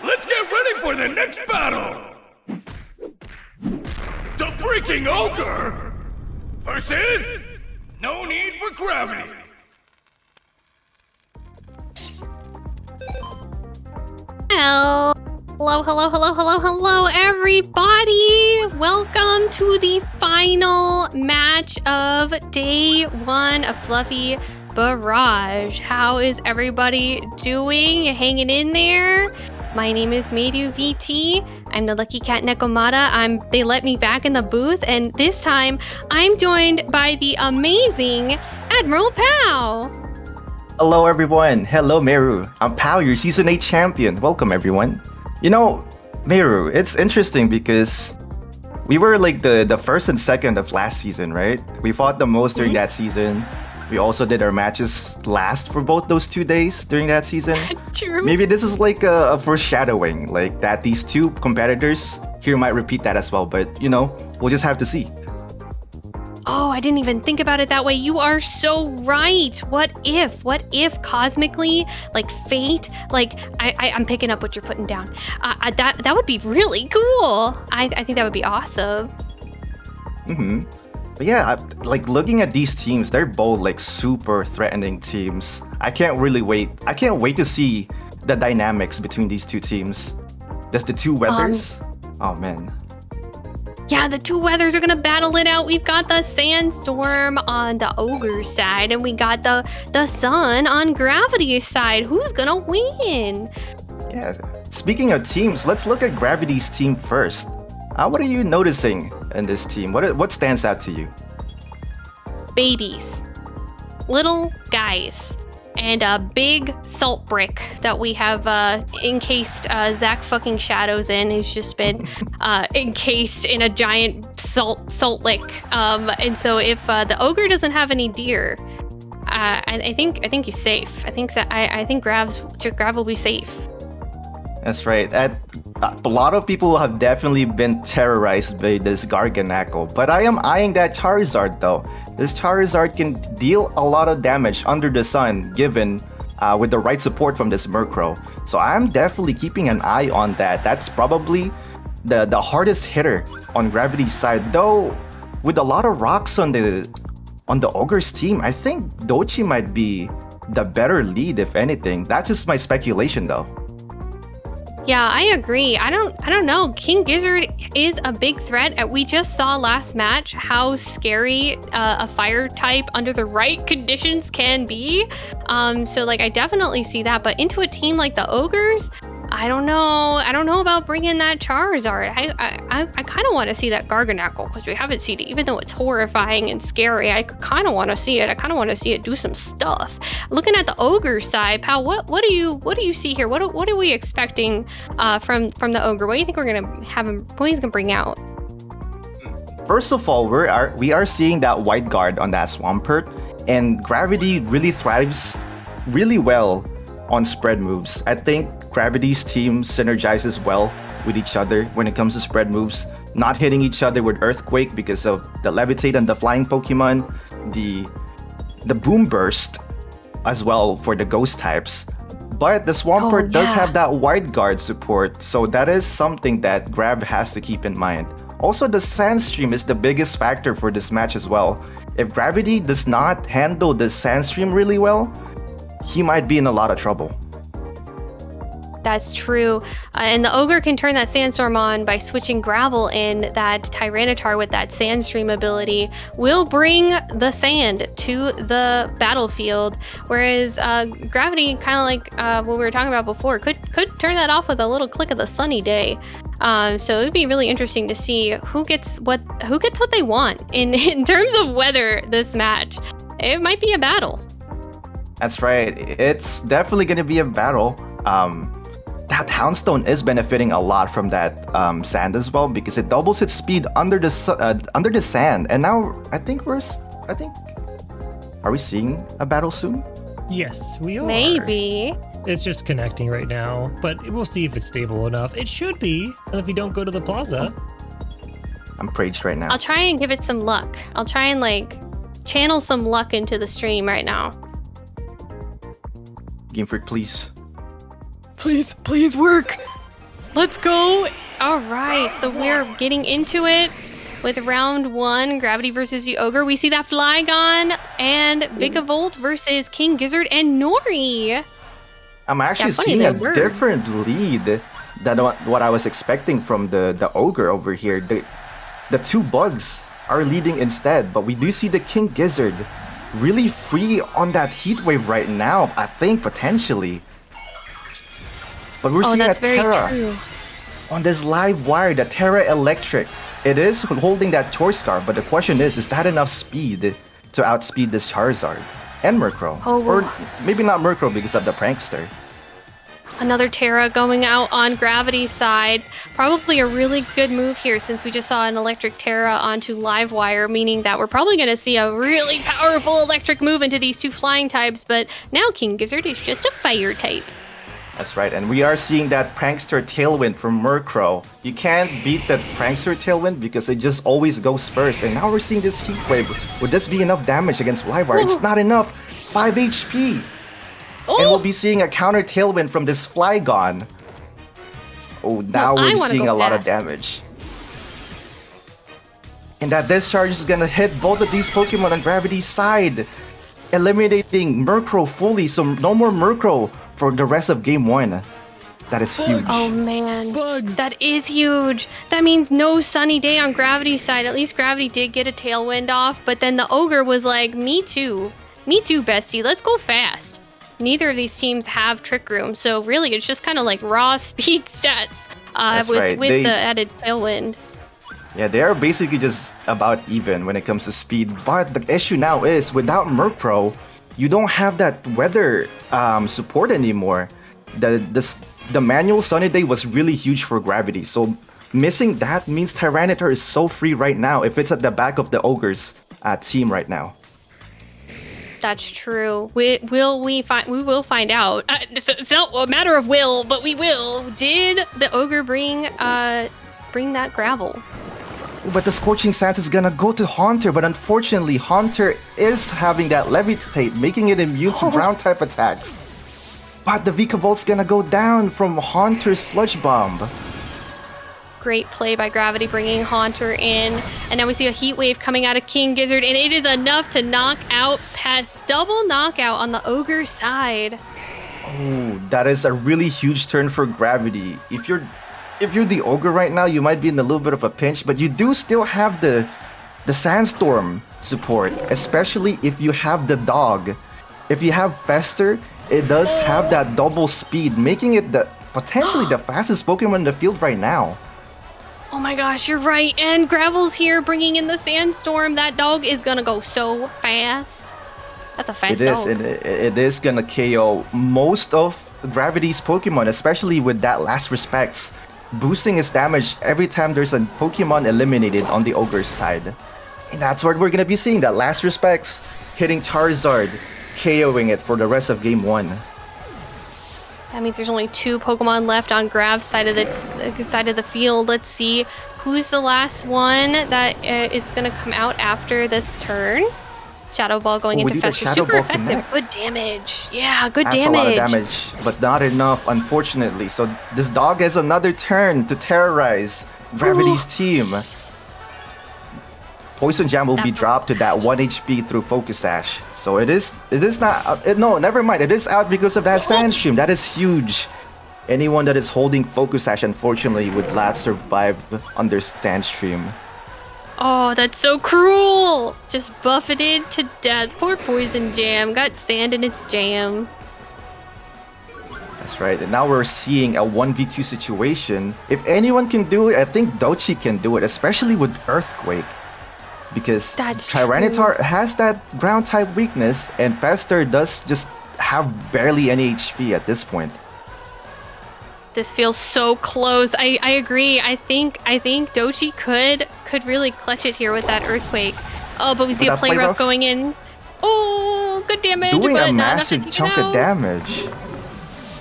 Let's get ready for the next battle! The freaking ogre versus No Need for Gravity. Hello, everybody! Welcome to the final match of day 1 of Fluffy Barrage. How is everybody doing? Hanging in there? My name is Meiru VT. I'm the Lucky Cat Nekomata. They let me back in the booth, and this time I'm joined by the amazing Admiral Pow. Hello everyone. Hello Meru. I'm Pao, your Season 8 champion. Welcome everyone. You know, Meru, it's interesting because we were like the first and second of last season, right? We fought the most during that season. We also did our matches last for both those 2 days during that season. True. Maybe this is like a foreshadowing, like that these two competitors here might repeat that as well, but you know, we'll just have to see. Oh, I didn't even think about it that way. You are so right. What if cosmically, like fate, like I'm picking up what you're putting down. That would be really cool. I think that would be awesome. But yeah, like looking at these teams, they're both like super threatening teams. I can't wait to see the dynamics between these two teams. Just the two weathers. Oh man. Yeah, the two weathers are gonna battle it out. We've got the sandstorm on the ogre side, and we got the sun on gravity's side. Who's gonna win? Yeah. Speaking of teams, let's look at Gravity's team first. What are you noticing in this team? What stands out to you? Babies, little guys, and a big salt brick that we have encased Zach fucking Shadows in. He's just been encased in a giant salt lick. And so if the ogre doesn't have any deer, I think he's safe. I think Grav will be safe. That's right. A lot of people have definitely been terrorized by this Garganacl, but I am eyeing that Charizard though. This Charizard can deal a lot of damage under the sun given with the right support from this Murkrow. So I'm definitely keeping an eye on that. That's probably the hardest hitter on Gravity's side, though with a lot of rocks on the Ogre's team. I think Dochi might be the better lead if anything. That's just my speculation though. Yeah, I agree. I don't know. King Gizzard is a big threat. We just saw last match how scary a fire type under the right conditions can be. So like I definitely see that. But into a team like the Ogres, I don't know. I don't know about bringing that Charizard. I kind of want to see that Garganacl because we haven't seen it. Even though it's horrifying and scary, I kind of want to see it. I kind of want to see it do some stuff. Looking at the Ogre side, Pal, what do you see here? What are we expecting from the Ogre? What do you think we're gonna have him? What he's gonna bring out? First of all, we are seeing that White Guard on that Swampert, and Gravity really thrives really well on spread moves. I think Gravity's team synergizes well with each other when it comes to spread moves, not hitting each other with Earthquake because of the Levitate and the Flying Pokemon, the Boom Burst as well for the Ghost types. But the Swampert does have that White Guard support, so that is something that Grav has to keep in mind. Also, the Sandstream is the biggest factor for this match as well. If Gravity does not handle the Sandstream really well, he might be in a lot of trouble. That's true. And the Ogre can turn that Sandstorm on by switching Gravel in. That Tyranitar with that Sandstream ability will bring the sand to the battlefield. Whereas Gravity, kind of like what we were talking about before, could turn that off with a little click of the sunny day. So it would be really interesting to see who gets what they want in terms of weather this match. It might be a battle. That's right. It's definitely going to be a battle. That Houndstone is benefiting a lot from that sand as well because it doubles its speed under the sand. And now I think are we seeing a battle soon? Yes, we are. Maybe. It's just connecting right now, but we'll see if it's stable enough. It should be if you don't go to the plaza. I'm praised right now. I'll try and give it some luck. I'll try and like channel some luck into the stream right now. Game Freak, please. Please work. Let's go. All right, so we're getting into it with round 1, Gravity versus the Ogre. We see that Flygon and Vikavolt versus King Gizzard and Nori. I'm actually funny, seeing they a were. different lead than what I was expecting from the Ogre over here. The two bugs are leading instead, but we do see the King Gizzard really free on that heat wave right now, I think, potentially. But we're seeing a that's very Terra true. on this live wire, the Terra Electric. It is holding that Choice-Scarf, but the question is that enough speed to outspeed this Charizard and Murkrow? Oh. Or maybe not Murkrow because of the Prankster. Another Terra going out on Gravity's side. Probably a really good move here since we just saw an electric Terra onto Livewire, meaning that we're probably going to see a really powerful electric move into these two flying types, but now King Gizzard is just a fire type. That's right, and we are seeing that Prankster Tailwind from Murkrow. You can't beat that Prankster Tailwind because it just always goes first, and now we're seeing this Heat Wave. Would this be enough damage against Livewire? It's not enough! 5 HP! And we'll be seeing a counter Tailwind from this Flygon. Oh, now I we're wanna seeing go a lot of fast. damage. And that Discharge is gonna hit both of these Pokemon on Gravity's side, eliminating Murkrow fully, so no more Murkrow for the rest of Game 1. That is huge. Oh man, Bugs. that is huge. That means no sunny day on Gravity's side. At least Gravity did get a Tailwind off, but then the Ogre was like, me too, bestie, let's go fast. Neither of these teams have Trick Room, so really it's just kind of like raw speed stats with the added Tailwind. Yeah, they are basically just about even when it comes to speed. But the issue now is, without Murkrow, you don't have that weather support anymore. The manual Sunny Day was really huge for Gravity, so missing that means Tyranitar is so free right now if it's at the back of the Ogre's team right now. That's true. We will find out. It's not a matter of will, but we will. Did the Ogre bring that gravel? But the Scorching Sands is gonna go to Haunter, but unfortunately Haunter is having that Levitate, making it immune to ground type attacks. But the Vikavolt's gonna go down from Haunter's Sludge Bomb. Great play by Gravity bringing Haunter in. And now we see a Heat Wave coming out of King Gizzard, and it is enough to knock out Pest. Double knockout on the Ogre's side. Oh, that is a really huge turn for Gravity. If you're the Ogre right now, you might be in a little bit of a pinch, but you do still have the Sandstorm support, especially if you have the dog. If you have Fester, it does have that double speed, making it potentially the fastest Pokemon in the field right now. Oh my gosh, you're right. And Gravel's here bringing in the Sandstorm. That dog is gonna go so fast. That's a fast dog. It is gonna KO most of Gravity's Pokemon, especially with that Last Respects, boosting his damage every time there's a Pokemon eliminated on the Ogre's side. And that's what we're gonna be seeing, that Last Respects hitting Charizard, KOing it for the rest of Game 1. That means there's only 2 Pokemon left on Grav's side of the field. Let's see who's the last one that is gonna come out after this turn. Shadow Ball going into Fester. Super Ball effective. connect. Good damage. Yeah, good That's damage. a lot of damage, but not enough, unfortunately. So this dog has another turn to terrorize Gravity's team. Poison Jam will be dropped to that 1 HP through Focus Sash. So it is not, no, never mind. It is out because of that Sandstream. That is huge. Anyone that is holding Focus Sash, unfortunately, would not survive under Sandstream. Oh, that's so cruel. Just buffeted to death. Poor Poison Jam. Got sand in its jam. That's right. And now we're seeing a 1v2 situation. If anyone can do it, I think Dochi can do it, especially with Earthquake. Because That's Tyranitar true. has that ground type weakness, and Fester does just have barely any HP at this point. This feels so close. I agree. I think Dochi could really clutch it here with that Earthquake. Oh, but we see a that play play rough rough? going in. Oh, good damage, Doing but a not enough to massive take it chunk of out. damage.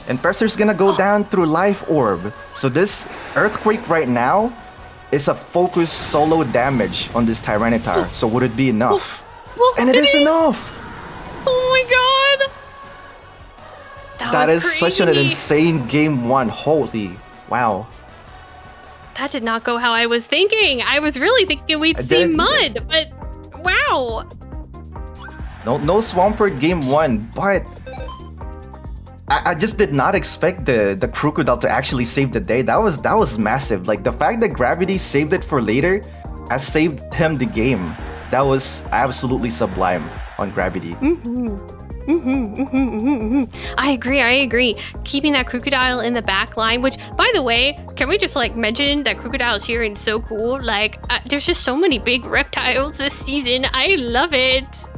And Fester's gonna go down through Life Orb. So this Earthquake right now is a focus solo damage on this Tyranitar. So would it be enough? And it is enough! Oh my god! That was is such an crazy. insane Game 1. Holy wow. That did not go how I was thinking. I was really thinking we'd see Mud, but wow. No Swampert game 1, but I just did not expect the Crocodile to actually save the day. That was massive. Like the fact that Gravity saved it for later has saved him the game. That was absolutely sublime on Gravity. I agree. Keeping that Crocodile in the back line, which, by the way, can we just like mention that Crocodile is here and so cool? Like, there's just so many big reptiles this season. I love it.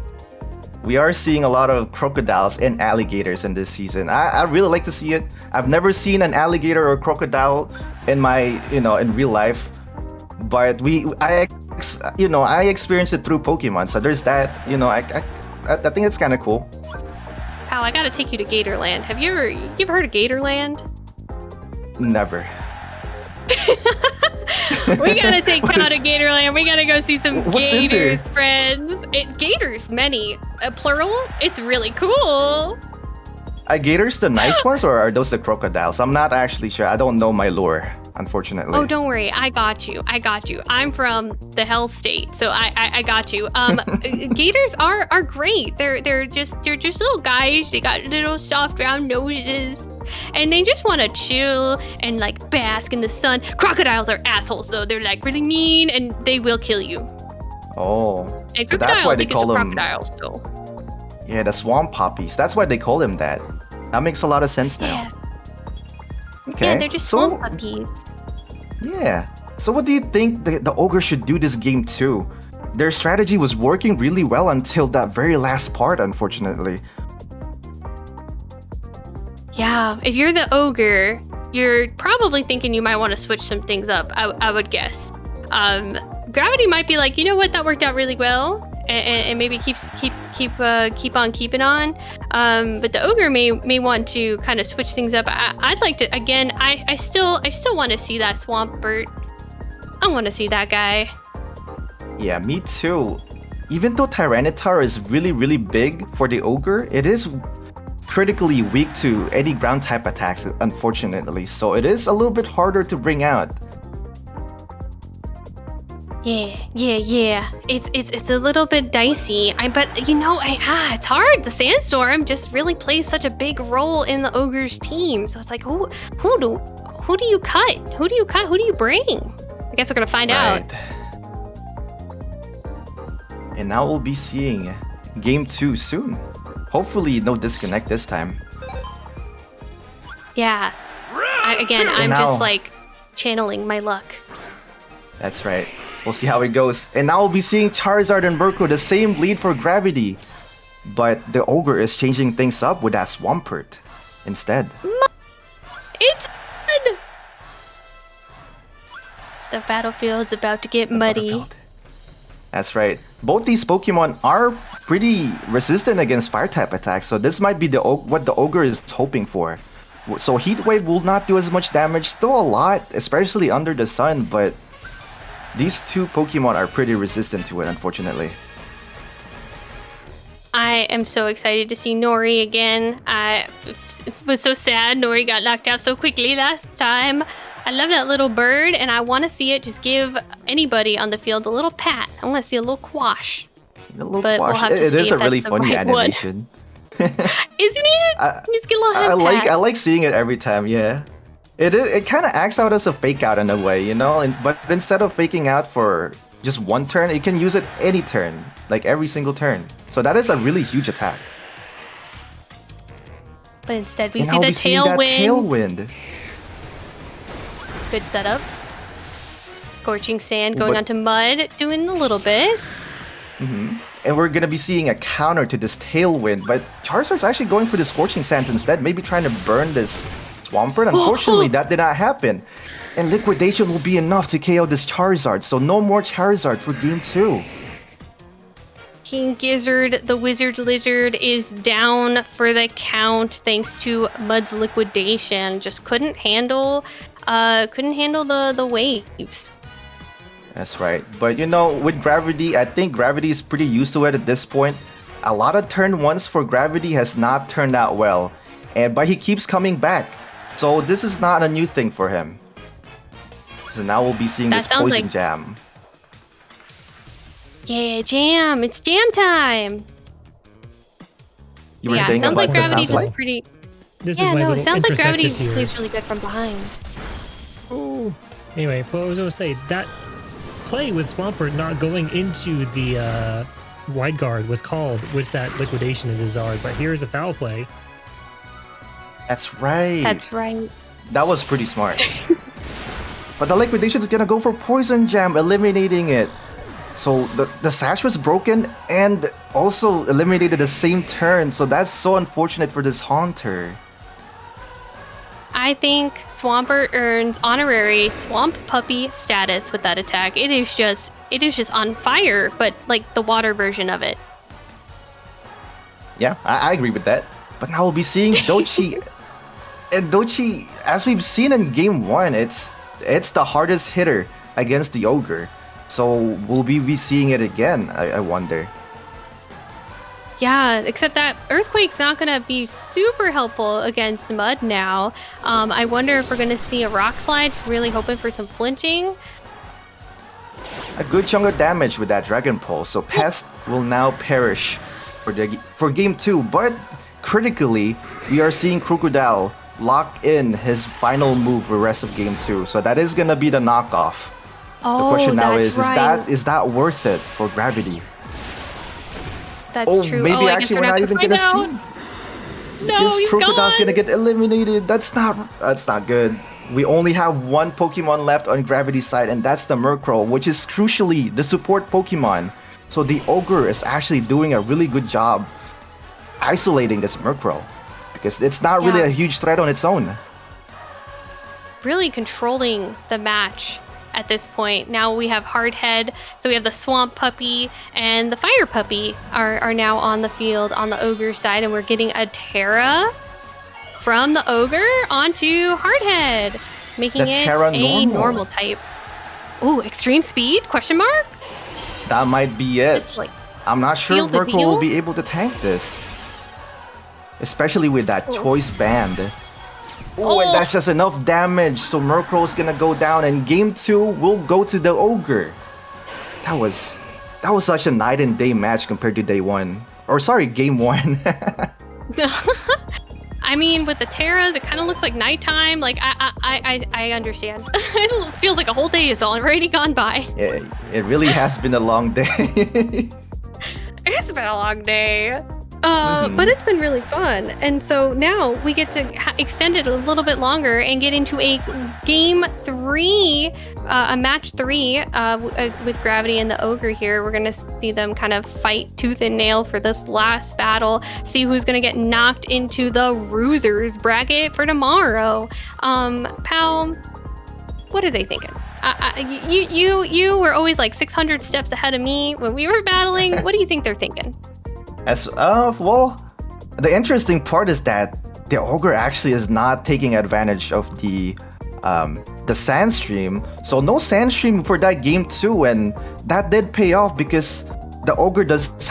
We are seeing a lot of crocodiles and alligators in this season. I really like to see it. I've never seen an alligator or crocodile in in real life, but I experienced it through Pokemon. So there's that. I think it's kind of cool. Pal, I gotta take you to Gatorland. Have you ever heard of Gatorland? Never. We gotta take Pal to Gatorland. We gotta go see some What's gators, friends. Gators, many. Plural. It's really cool. Are gators the nice ones or are those the crocodiles? I'm not actually sure. I don't know my lore, unfortunately. Oh, don't worry. I got you. I'm from the Hell State, so I got you. Gators are great. They're just little guys. They got little soft round noses. And they just want to chill and like bask in the sun. Crocodiles are assholes though. They're like really mean and they will kill you. Oh. And so that's why they call them crocodiles though. Yeah, the swamp poppies. That's why they call them that. That makes a lot of sense now. Yeah. Okay. Yeah, they're just swamp puppies. Yeah. So what do you think the ogre should do this game too? Their strategy was working really well until that very last part, unfortunately. Yeah, if you're the ogre, you're probably thinking you might want to switch some things up, I would guess. Gravity might be like, you know what, that worked out really well, and maybe keep on keeping on. But the ogre may want to kind of switch things up. I'd like to, again, I still want to see that Swampert. I want to see that guy. Yeah, me too. Even though Tyranitar is really, really big for the ogre, it is critically weak to any ground type attacks, unfortunately, so it is a little bit harder to bring out. Yeah. It's a little bit dicey. But it's hard. The Sandstorm just really plays such a big role in the ogre's team. So it's like, who do you cut? Who do you bring? I guess we're gonna find out. And now we'll be seeing Game 2 soon. Hopefully no disconnect this time. Yeah. I'm just like channeling my luck. That's right. We'll see how it goes. And now we'll be seeing Charizard and Murkrow, the same lead for Gravity. But the ogre is changing things up with that Swampert instead. It's done! The battlefield's about to get muddy. That's right. Both these Pokemon are pretty resistant against fire-type attacks, so this might be what the ogre is hoping for. So Heat Wave will not do as much damage, still a lot, especially under the sun, but these two Pokemon are pretty resistant to it, unfortunately. I am so excited to see Nori again. I was so sad Nori got knocked out so quickly last time. I love that little bird, and I want to see it just give anybody on the field a little pat. I want to see a little quash. We'll have to it is a really funny animation. Isn't it? Just get a little head pat. I like seeing it every time, yeah. It kind of acts out as a fake out in a way, but instead of faking out for just one turn, it can use it any turn, like every single turn. So that is a really huge attack. But instead we see the tailwind. Good setup. Scorching Sand going onto Mud, doing a little bit. And we're going to be seeing a counter to this Tailwind, but Charizard's actually going for the Scorching Sands instead, maybe trying to burn this Swampert. Unfortunately, that did not happen. And Liquidation will be enough to KO this Charizard, so no more Charizard for Game 2. King Gizzard, the Wizard Lizard, is down for the count thanks to Mud's Liquidation. Just couldn't handle the waves. That's right. But with Gravity, I think Gravity is pretty used to it at this point. A lot of turn 1s for Gravity has not turned out well. But he keeps coming back. So this is not a new thing for him. So now we'll be seeing That this sounds poison like- jam. Yeah, jam. It's jam time. You were Yeah, saying sounds about like the gravity sound does slide? pretty. This Yeah, is my no, it little sounds like gravity introspective here. plays really good from behind. Ooh. Anyway, but I was gonna say that play with Swampert not going into the wide guard was called with that liquidation of his Zard, but here's a foul play. That's right. That's right. That was pretty smart. But the liquidation is gonna go for poison jam, eliminating it. So the sash was broken and also eliminated the same turn. So that's so unfortunate for this Haunter. I think Swampert earns honorary Swamp Puppy status with that attack. It is just on fire, but like the water version of it. Yeah, I agree with that. But now we'll be seeing Dochi. And Dochi, as we've seen in game 1, it's the hardest hitter against the Ogre. So will we be seeing it again, I wonder. Yeah, except that Earthquake's not going to be super helpful against Mud now. I wonder if we're going to see a Rock Slide, really hoping for some flinching. A good chunk of damage with that Dragon Pulse. So Pest will now perish for game 2. But critically, we are seeing Crocodile lock in his final move for the rest of game 2. So that is going to be the knockoff. Oh, The question now that's right. is that worth it for Gravity? That's true. Maybe I guess actually we're not even gonna see. No, This he's Crocodile's gone. gonna get eliminated. That's not good. We only have one Pokemon left on Gravity's side, and that's the Murkrow, which is crucially the support Pokemon. So the Ogre is actually doing a really good job isolating this Murkrow, because it's not really Yeah. a huge threat on its own. Really controlling the match at this point. Now we have Hardhead, so we have the Swamp Puppy and the Fire Puppy are now on the field on the Ogre side, and we're getting a Terra from the Ogre onto Hardhead, making The it Terra a normal. normal type. Ooh, extreme speed? Question mark? That might be it. Just like I'm not sure seal if the Murkrow will deal? be able to tank this. Especially with that Oh. choice band. Oh, and that's just enough damage. So Murkrow's gonna go down, and game 2 will go to the Ogre. That was such a night and day match compared to day 1. Or sorry, game 1. I mean, with the Terras, it kind of looks like nighttime. Like I understand. It feels like a whole day is already gone by. It really has been a long day. It's been a long day. But it's been really fun. And so now we get to extend it a little bit longer and get into a game 3, a match 3 with Gravity and the Ogre here. We're going to see them kind of fight tooth and nail for this last battle, see who's going to get knocked into the Roosers bracket for tomorrow. Pal, what are they thinking? You were always like 600 steps ahead of me when we were battling. What do you think they're thinking? Well, the interesting part is that the Ogre actually is not taking advantage of the Sandstream. So no Sandstream for that game 2, and that did pay off because the Ogre does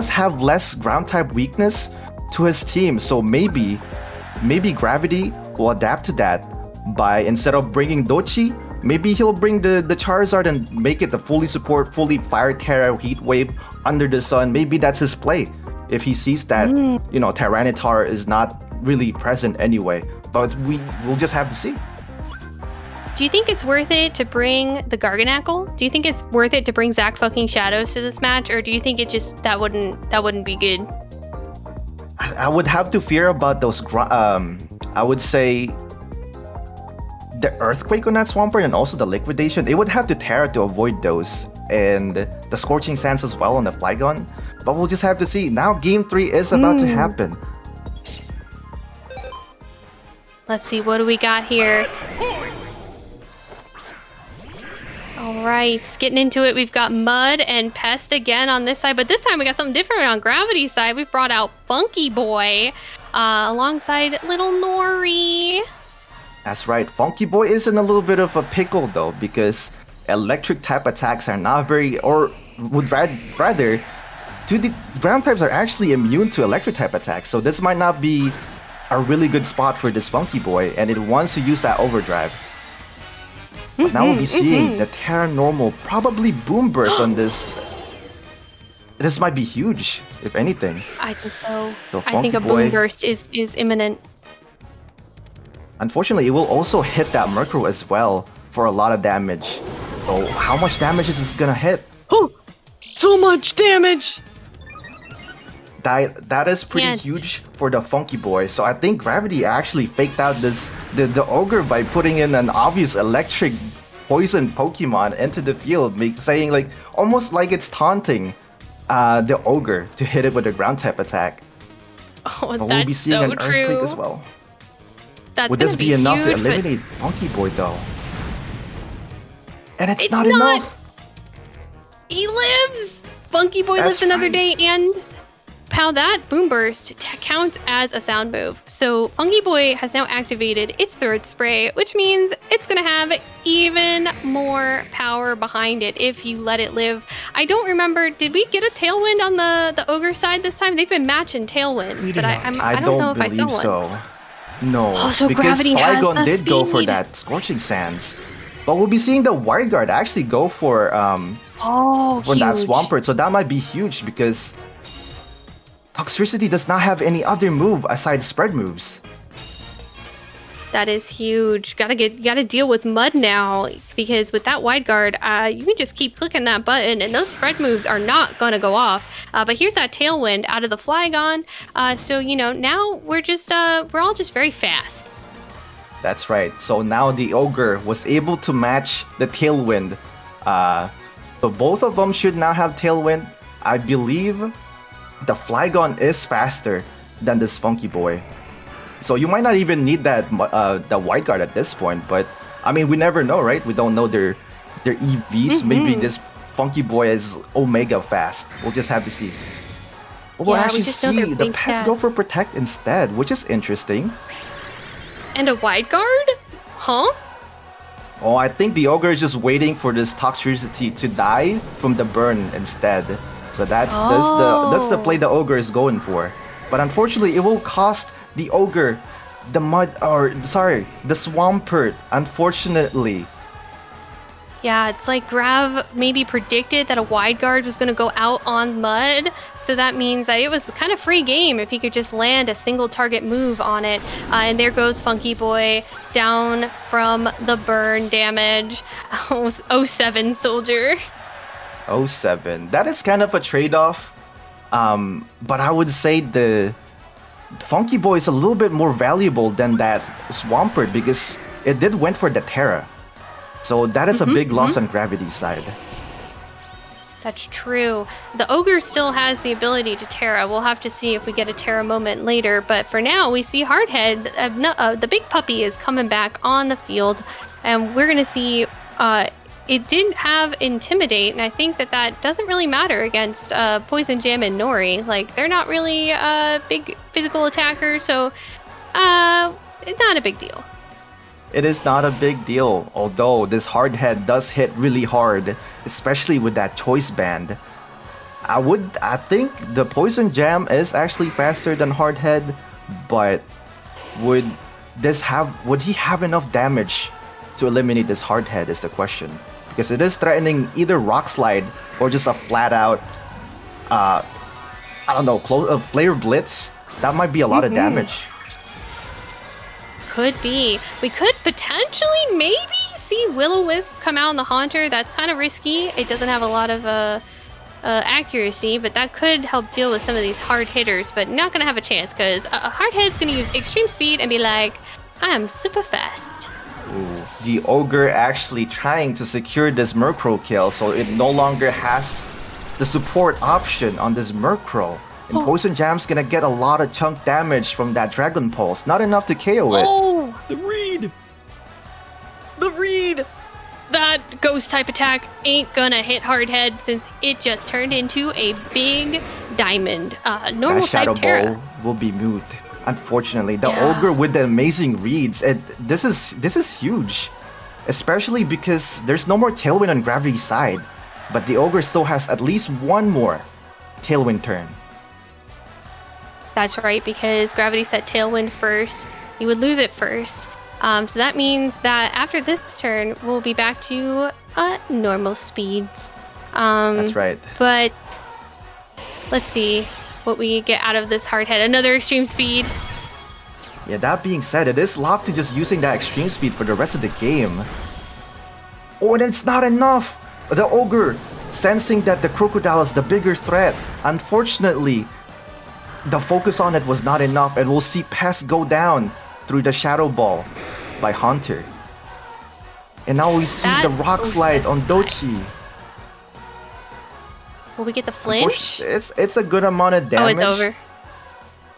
have less ground type weakness to his team. So maybe Gravity will adapt to that by, instead of bringing Dochi, maybe he'll bring the Charizard and make it the fully Fire Terra Heat Wave under the sun. Maybe that's his play. If he sees that, Tyranitar is not really present anyway. But we'll just have to see. Do you think it's worth it to bring the Garganackle? Do you think it's worth it to bring Zac fucking Shadows to this match? Or do you think it just, that wouldn't be good? I would have to fear about those, I would say, the Earthquake on that Swampert and also the Liquidation. It would have to Terra to avoid those, and the Scorching Sands as well on the Flygon. But we'll just have to see. Now game 3 is about to happen. Let's see, what do we got here? All right, getting into it, we've got Mud and Pest again on this side, but this time we got something different on Gravity's side. We've brought out Funky Boy alongside Little Nori. That's right. Funky Boy is in a little bit of a pickle though, because electric type attacks are not very, or would rather, the ground types are actually immune to electric type attacks. So this might not be a really good spot for this Funky Boy, and it wants to use that overdrive. But now we'll be seeing the Terra Normal, probably Boom Burst on this. This might be huge, if anything. I think so. The I think Funky a Boy. boom burst is imminent. Unfortunately, it will also hit that Murkrow as well for a lot of damage. So how much damage is this gonna hit? Oh, so much damage! That is pretty Yeah. huge for the Funky Boy. So I think Gravity actually faked out the Ogre by putting in an obvious electric poison Pokemon into the field, saying like almost like it's taunting the Ogre to hit it with a ground type attack. Oh, But we'll that's be seeing so an Earthquake true. as well. That's Would gonna this be enough to huge, but eliminate Funky Boy though? And it's It's not not. enough. he lives! Funky Boy That's lives another right. day, and how that Boom Burst counts as a sound move. So Funky Boy has now activated its third spray, which means it's gonna have even more power behind it if you let it live. I don't remember, did we get a Tailwind on the Ogre side this time? They've been matching Tailwinds, We but did I not. don't know if I believe saw one. so. No, Oh, so because Gravity has Flygon the did go for speed. that Scorching Sands. But we'll be seeing the Wide Guard actually go for Oh, that huge. Swampert, so that might be huge because Toxtricity does not have any other move aside spread moves. That is huge. Gotta deal with Mud now, because with that Wide Guard, you can just keep clicking that button, and those spread moves are not gonna go off. But here's that Tailwind out of the Flygon. So now we're all just very fast. That's right. So now the Ogre was able to match the Tailwind. So both of them should now have Tailwind. I believe the Flygon is faster than this Funky Boy. So you might not even need that the Wide Guard at this point, but I mean we never know, right? We don't know their EVs. Maybe this Funky Boy is Omega fast. We'll just have to see. We'll Yeah, we actually just know their see the big Pets go for stats. Protect instead, which is interesting. And a Wide Guard? Huh? Oh, I think the Ogre is just waiting for this Toxtricity to die from the burn instead. So that's the play the Ogre is going for. But unfortunately, it will cost the Ogre the Swampert, unfortunately. Yeah, it's like Grav maybe predicted that a Wide Guard was going to go out on Mud, so that means that it was kind of free game if he could just land a single target move on it. And there goes Funky Boy down from the burn damage. 07 Soldier. 07. That is kind of a trade-off. But I would say the Funky Boy is a little bit more valuable than that Swampert because it did went for the Terra. So that is a big loss on Gravity's side. That's true. The Ogre still has the ability to Terra. We'll have to see if we get a Terra moment later. But for now, we see Hardhead. The big puppy is coming back on the field. And we're going to see it didn't have Intimidate. And I think that doesn't really matter against Poison Jam and Nori. Like, they're not really big physical attackers. So it's not a big deal. It is not a big deal, although this Hardhead does hit really hard, especially with that Choice Band. I think the Poison Jam is actually faster than Hardhead, but would he have enough damage to eliminate this Hardhead is the question. Because it is threatening either Rock Slide or just a flat out, Flare Blitz. That might be a lot of damage. Could be. We could potentially maybe see Will-O-Wisp come out on the Haunter. That's kind of risky. It doesn't have a lot of accuracy, but that could help deal with some of these hard hitters, but not going to have a chance because a Hardhead's going to use Extreme Speed and be like, I'm super fast. Ooh, the Ogre actually trying to secure this Murkrow kill, so it no longer has the support option on this Murkrow. And Poison Jam's gonna get a lot of chunk damage from that Dragon Pulse. Not enough to KO it. Oh, The reed! the read. That ghost type attack ain't gonna hit Hardhead since it just turned into a big diamond. Normal That Shadow type Terra. Ball will be moot. Unfortunately, the Yeah. Ogre with the amazing reads, this is huge. Especially because there's no more Tailwind on Gravity's side. But the Ogre still has at least one more Tailwind turn. That's right, because Gravity set Tailwind first. He would lose it first. So that means that after this turn, we'll be back to normal speeds. That's right. But let's see what we get out of this hard head. Another extreme speed. Yeah, that being said, it is locked to just using that extreme speed for the rest of the game. Oh, and it's not enough! The ogre, sensing that the crocodile is the bigger threat. Unfortunately, the focus on it was not enough, and we'll see Pest go down through the Shadow Ball by Hunter. And now we see the Rock Slide on Dochi. Will we get the flinch? It's a good amount of damage. Oh, it's over.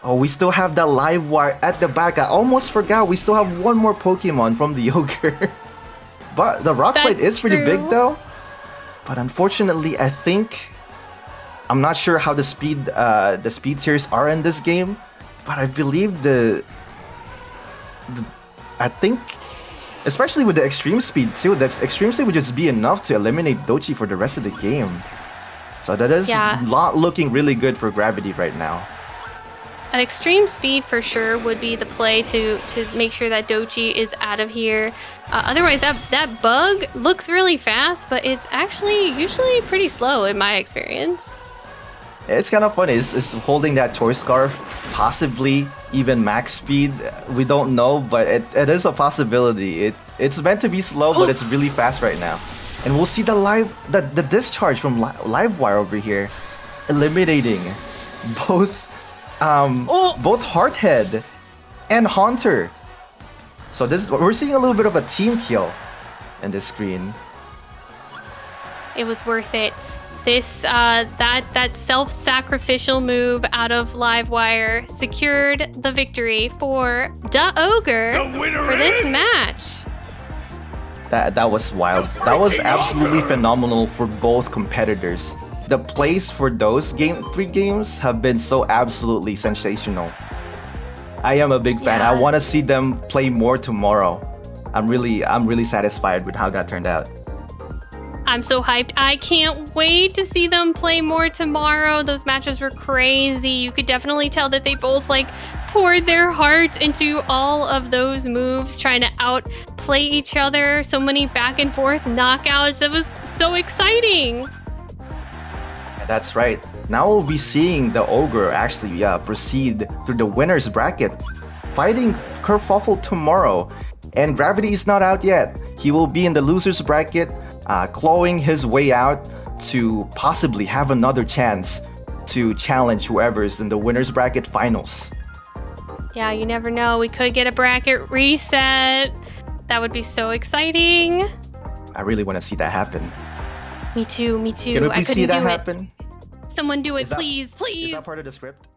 Oh, we still have the live wire at the back. I almost forgot we still have one more Pokemon from the ogre. But the Rock Slide is pretty big though. But unfortunately, I think I'm not sure how the speed tiers are in this game, but I believe I think, especially with the extreme speed too, that's extreme speed would just be enough to eliminate Dochi for the rest of the game. So that is not looking really good for Gravity right now. An extreme speed for sure would be the play to make sure that Dochi is out of here. Otherwise, that bug looks really fast, but it's actually usually pretty slow in my experience. It's kind of funny. It's holding that Toy Scarf, possibly even max speed. We don't know, but it is a possibility. It's meant to be slow, but it's really fast right now. And we'll see the discharge from Livewire over here, eliminating both Hearthead and Haunter. So we're seeing a little bit of a team kill in this screen. It was worth it. This that self-sacrificial move out of Livewire secured the victory for the Ogre for this match. That was wild. That was absolutely phenomenal for both competitors. The plays for those three games have been so absolutely sensational. I am a big fan. I want to see them play more tomorrow. I'm really satisfied with how that turned out. I'm so hyped. I can't wait to see them play more tomorrow. Those matches were crazy. You could definitely tell that they both poured their hearts into all of those moves, trying to outplay each other. So many back and forth knockouts. It was so exciting. That's right. Now we'll be seeing the Ogre actually proceed through the winner's bracket, fighting Kerfuffle tomorrow. And Gravity is not out yet. He will be in the loser's bracket, clawing his way out to possibly have another chance to challenge whoever's in the winner's bracket finals. Yeah, you never know. We could get a bracket reset. That would be so exciting. I really want to see that happen. Me too. Can we please see that happen? Someone do it, please. Is that part of the script?